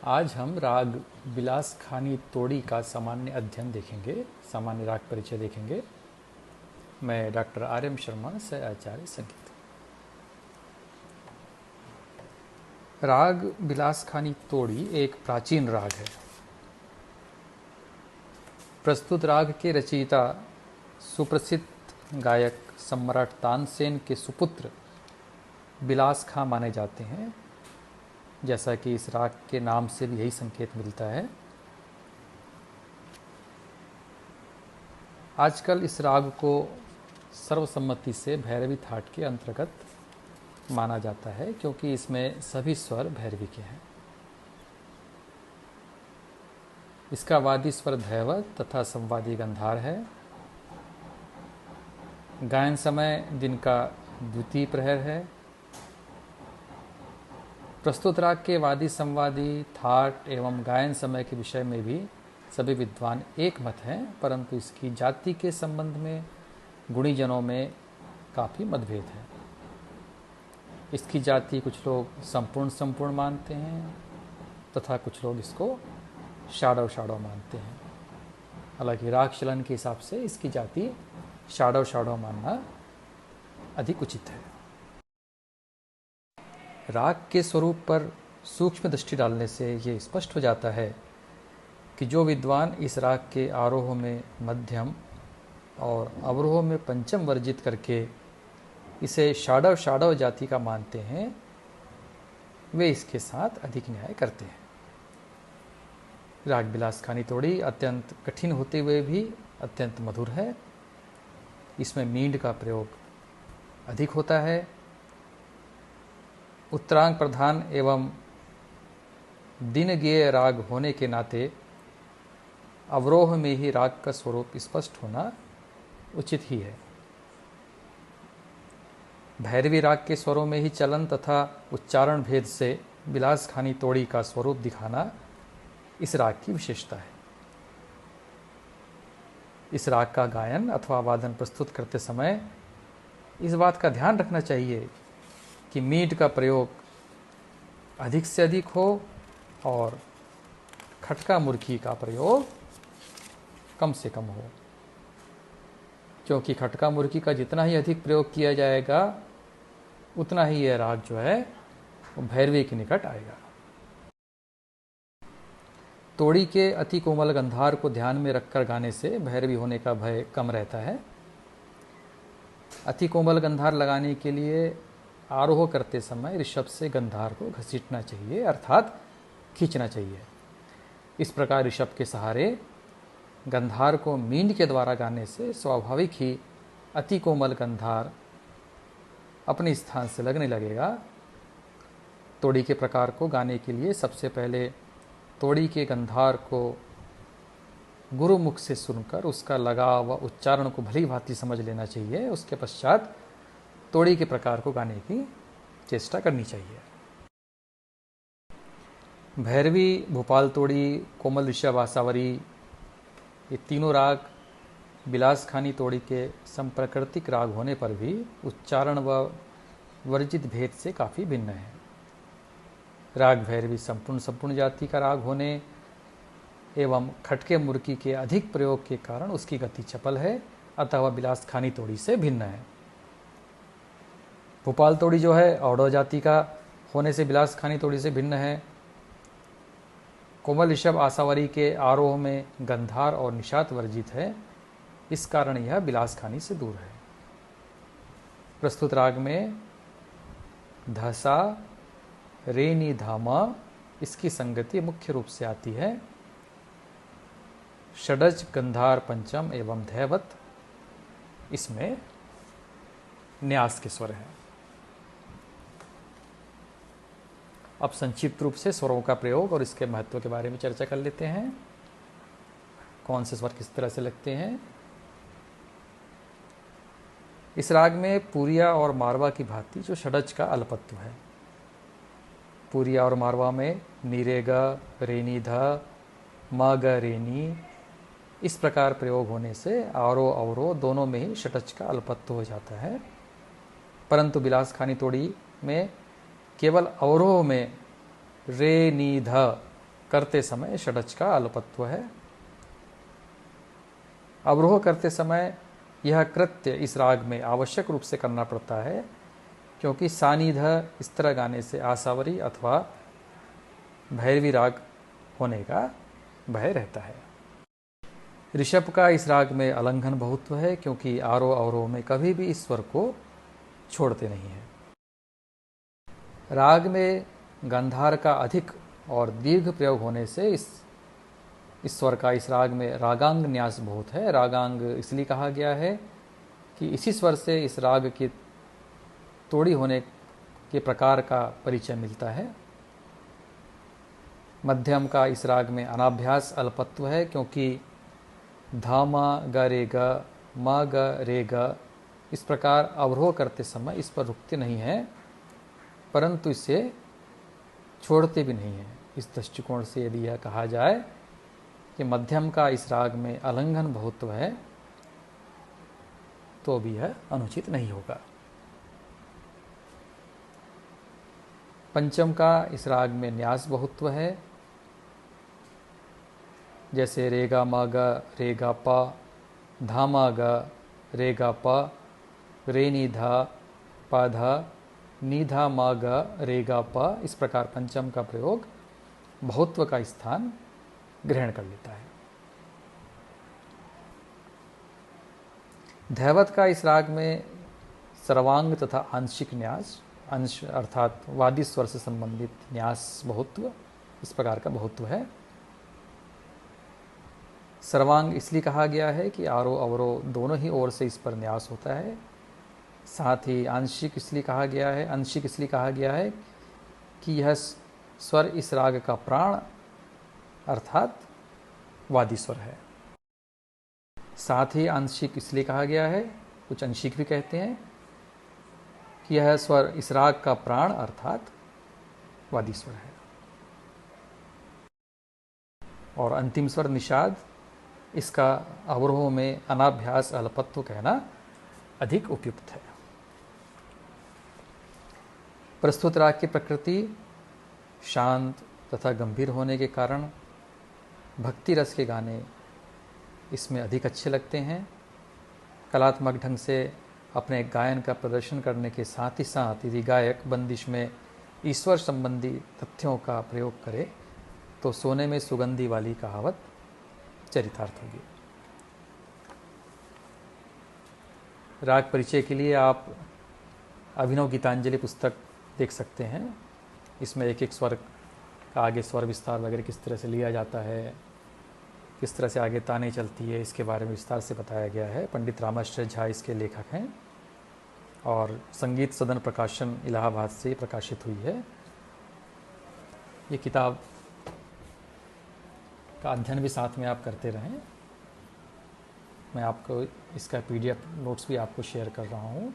आज हम राग बिलास खानी तोड़ी का सामान्य अध्ययन देखेंगे, सामान्य राग परिचय देखेंगे। मैं डॉक्टर आर.एम. शर्मा, सह आचार्य संगीत। राग बिलास खानी तोड़ी एक प्राचीन राग है। प्रस्तुत राग के रचयिता सुप्रसिद्ध गायक सम्राट तानसेन के सुपुत्र बिलास खां माने जाते हैं, जैसा कि इस राग के नाम से भी यही संकेत मिलता है। आजकल इस राग को सर्वसम्मति से भैरवी थाट के अंतर्गत माना जाता है, क्योंकि इसमें सभी स्वर भैरवी के हैं। इसका वादी स्वर धैवत तथा संवादी गंधार है। गायन समय दिन का द्वितीय प्रहर है। प्रस्तुत राग के वादी संवादी थाट एवं गायन समय के विषय में भी सभी विद्वान एक मत हैं, परंतु इसकी जाति के संबंध में गुणीजनों में काफ़ी मतभेद है। इसकी जाति कुछ लोग संपूर्ण मानते हैं तथा कुछ लोग इसको शाडव मानते हैं। हालांकि राग चलन के हिसाब से इसकी जाति शाडव मानना अधिक उचित है। राग के स्वरूप पर सूक्ष्म दृष्टि डालने से ये स्पष्ट हो जाता है कि जो विद्वान इस राग के आरोह में मध्यम और अवरोह में पंचम वर्जित करके इसे शाडव जाति का मानते हैं, वे इसके साथ अधिक न्याय करते हैं। राग बिलास खानी तोड़ी अत्यंत कठिन होते हुए भी अत्यंत मधुर है। इसमें मींड का प्रयोग अधिक होता है। उत्तरांग प्रधान एवं दिन गेय राग होने के नाते अवरोह में ही राग का स्वरूप स्पष्ट होना उचित ही है। भैरवी राग के स्वरों में ही चलन तथा उच्चारण भेद से बिलास खानी तोड़ी का स्वरूप दिखाना इस राग की विशेषता है। इस राग का गायन अथवा वादन प्रस्तुत करते समय इस बात का ध्यान रखना चाहिए कि मीट का प्रयोग अधिक से अधिक हो और खटका मुर्खी का प्रयोग कम से कम हो, क्योंकि खटका मुर्खी का जितना ही अधिक प्रयोग किया जाएगा उतना ही यह राग जो है वो भैरवी के निकट आएगा। तोड़ी के अति कोमल गंधार को ध्यान में रखकर गाने से भैरवी होने का भय कम रहता है। अति कोमल गंधार लगाने के लिए आरोह करते समय ऋषभ से गंधार को घसीटना चाहिए, अर्थात खींचना चाहिए। इस प्रकार ऋषभ के सहारे गंधार को मींड के द्वारा गाने से स्वाभाविक ही अति कोमल गंधार अपने स्थान से लगने लगेगा। तोड़ी के प्रकार को गाने के लिए सबसे पहले तोड़ी के गंधार को गुरुमुख से सुनकर उसका लगाव व उच्चारण को भली भांति समझ लेना चाहिए। उसके पश्चात तोड़ी के प्रकार को गाने की चेष्टा करनी चाहिए। भैरवी, भोपाल तोड़ी, कोमल ऋषभ, आसावरी, ये तीनों राग बिलास खानी तोड़ी के संप्रकृतिक राग होने पर भी उच्चारण व वर्जित भेद से काफ़ी भिन्न है। राग भैरवी संपूर्ण जाति का राग होने एवं खटके मुर्की के अधिक प्रयोग के कारण उसकी गति चपल है, अतः वह बिलास खानी तोड़ी से भिन्न है। भोपाल तोड़ी जो है औडव जाति का होने से बिलास खानी तोड़ी से भिन्न है। कोमल ऋषभ, आसावरी के आरोह में गंधार और निषाद वर्जित है, इस कारण यह बिलास खानी से दूर है। प्रस्तुत राग में धसा, रेनी, धामा इसकी संगति मुख्य रूप से आती है। षडज, गंधार पंचम एवं धैवत इसमें न्यास के स्वर हैं। अब संक्षिप्त रूप से स्वरों का प्रयोग और इसके महत्व के बारे में चर्चा कर लेते हैं। कौन से स्वर किस तरह से लगते हैं। इस राग में पूरिया और मारवा की भांति जो षडज का अल्पत्व है। पूरिया और मारवा में नीरे ग, रेनी ध, म ग रेनी इस प्रकार प्रयोग होने से आरो अवरो दोनों में ही षडज का अल्पत्व हो जाता है। परंतु बिलास खानी तोड़ी में केवल अवरोह में रे नी ध करते समय षडज का अल्पत्व है। अवरोह करते समय यह कृत्य इस राग में आवश्यक रूप से करना पड़ता है, क्योंकि सानिध इस तरह गाने से आसावरी अथवा भैरवी राग होने का भय रहता है। ऋषभ का इस राग में अलंघन बहुत्व है, क्योंकि आरोह अवरोह में कभी भी इस स्वर को छोड़ते नहीं हैं। राग में गंधार का अधिक और दीर्घ प्रयोग होने से इस स्वर का इस राग में रागांग न्यास बहुत है। रागांग इसलिए कहा गया है कि इसी स्वर से इस राग की तोड़ी होने के प्रकार का परिचय मिलता है। मध्यम का इस राग में अनाभ्यास अल्पत्व है, क्योंकि धामा ग रे ग मा ग रे ग इस प्रकार अवरोह करते समय इस पर रुकते नहीं हैं, परंतु इसे छोड़ते भी नहीं हैं। इस दृष्टिकोण से यदि यह कहा जाए कि मध्यम का इस राग में अलंघन बहुत्व है, तो भी यह अनुचित नहीं होगा। पंचम का इस राग में न्यास बहुत्व है, जैसे रेगा मा ग रेगा पा, धामा ग रेगा पा, रे निधा पा धा, निधा मा ग रेगा पा। इस प्रकार पंचम का प्रयोग बहुत्व का स्थान ग्रहण कर लेता है। धैवत का इस राग में सर्वांग तथा आंशिक न्यास, अंश अर्थात वादी स्वर से संबंधित न्यास बहुत्व इस प्रकार का बहुत्व है। सर्वांग इसलिए कहा गया है कि आरोह अवरोह दोनों ही ओर से इस पर न्यास होता है। साथ ही आंशिक इसलिए कहा गया है कि यह स्वर इस राग का प्राण अर्थात वादी स्वर है। साथ ही आंशिक इसलिए कहा गया है, कुछ अंशिक भी कहते हैं, कि यह स्वर इस राग का प्राण अर्थात वादी स्वर है। और अंतिम स्वर निषाद, इसका अवरोह में अनाभ्यास अल्पत्व कहना अधिक उपयुक्त है। प्रस्तुत राग की प्रकृति शांत तथा गंभीर होने के कारण भक्ति रस के गाने इसमें अधिक अच्छे लगते हैं। कलात्मक ढंग से अपने गायन का प्रदर्शन करने के साथ ही साथ यदि गायक बंदिश में ईश्वर संबंधी तथ्यों का प्रयोग करे तो सोने में सुगंधी वाली कहावत चरितार्थ होगी। राग परिचय के लिए आप अभिनव गीतांजलि पुस्तक देख सकते हैं। इसमें एक एक स्वर का आगे स्वर विस्तार वगैरह किस तरह से लिया जाता है, किस तरह से आगे ताने चलती है, इसके बारे में विस्तार से बताया गया है। पंडित रामाश्रय झा इसके लेखक हैं और संगीत सदन प्रकाशन इलाहाबाद से प्रकाशित हुई है। ये किताब का अध्ययन भी साथ में आप करते रहें। मैं आपको इसका PDF नोट्स भी आपको शेयर कर रहा हूँ।